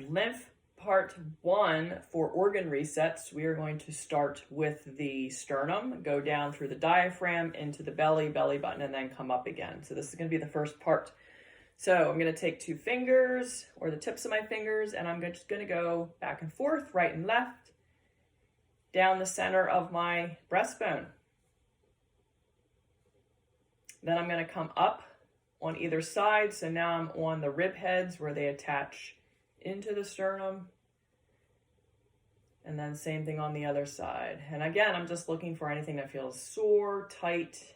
lymph part 1 for organ resets. We are going to start with the sternum, go down through the diaphragm into the belly button, and then come up again. So this is going to be the first part. So I'm going to take 2 fingers, or the tips of my fingers, and I'm just going to go back and forth, right and left, down the center of my breastbone. Then I'm going to come up on either side. So now I'm on the rib heads where they attach into the sternum. And then same thing on the other side. And again, I'm just looking for anything that feels sore, tight,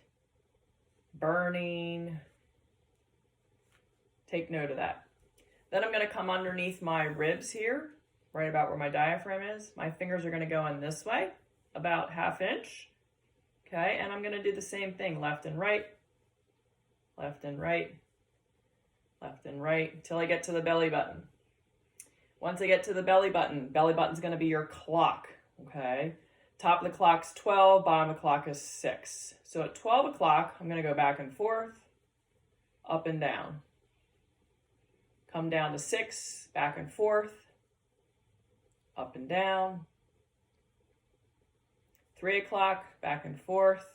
burning. Take note of that. Then I'm going to come underneath my ribs here, right about where my diaphragm is. My fingers are going to go in this way, about 1/2 inch. Okay, and I'm going to do the same thing, left and right, left and right, left and right, until I get to the belly button. Once I get to the belly button's going to be your clock, okay? Top of the clock's 12, bottom of the clock is 6. So at 12 o'clock, I'm going to go back and forth, up and down. Come down to 6, back and forth, up and down. 3 o'clock, back and forth,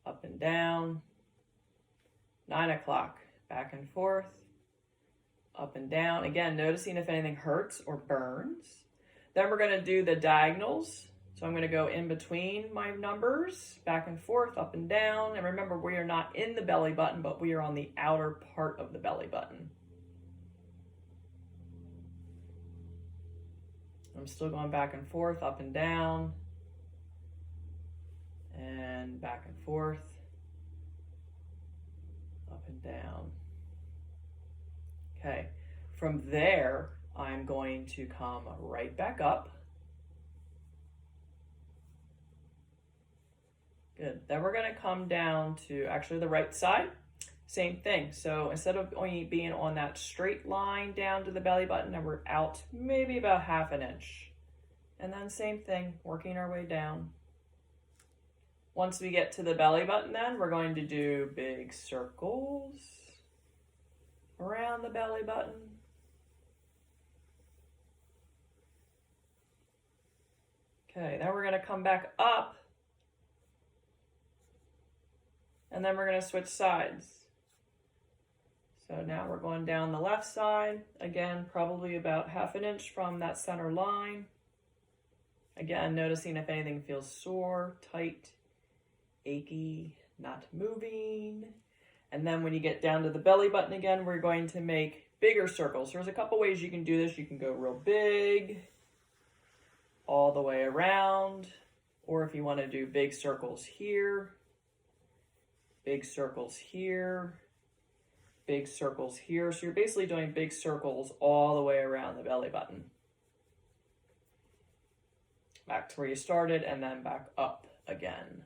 up and down. 9 o'clock, back and forth, up and down. Again, noticing if anything hurts or burns. Then we're going to do the diagonals. So I'm going to go in between my numbers, back and forth, up and down. And remember, we are not in the belly button, but we are on the outer part of the belly button. I'm still going back and forth, up and down, and back and forth, up and down. Okay, from there, I'm going to come right back up. Good. Then we're going to come down to actually the right side. Same thing. So instead of only being on that straight line down to the belly button, and we're out maybe about 1/2 inch. And then same thing, working our way down. Once we get to the belly button, then we're going to do big circles around the belly button. Okay, then we're going to come back up, and then we're going to switch sides. So now we're going down the left side, again, probably about 1/2 inch from that center line. Again, noticing if anything feels sore, tight, achy, not moving. And then when you get down to the belly button again, we're going to make bigger circles. There's a couple ways you can do this. You can go real big, all the way around, or if you want to do big circles here, big circles here, big circles here. So you're basically doing big circles all the way around the belly button. Back to where you started, and then back up again.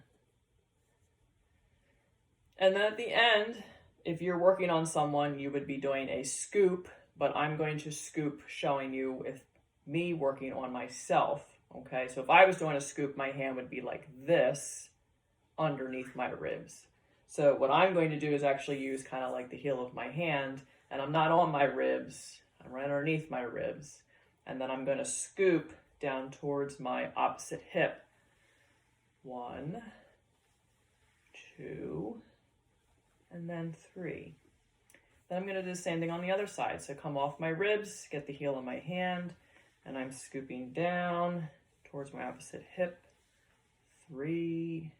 And then at the end, if you're working on someone, you would be doing a scoop, but I'm going to scoop showing you with me working on myself, okay? So if I was doing a scoop, my hand would be like this underneath my ribs. So what I'm going to do is actually use kind of like the heel of my hand, and I'm not on my ribs, I'm right underneath my ribs. And then I'm going to scoop down towards my opposite hip. 1, 2, and then 3. Then I'm going to do the same thing on the other side. So come off my ribs, get the heel of my hand, and I'm scooping down towards my opposite hip. 3,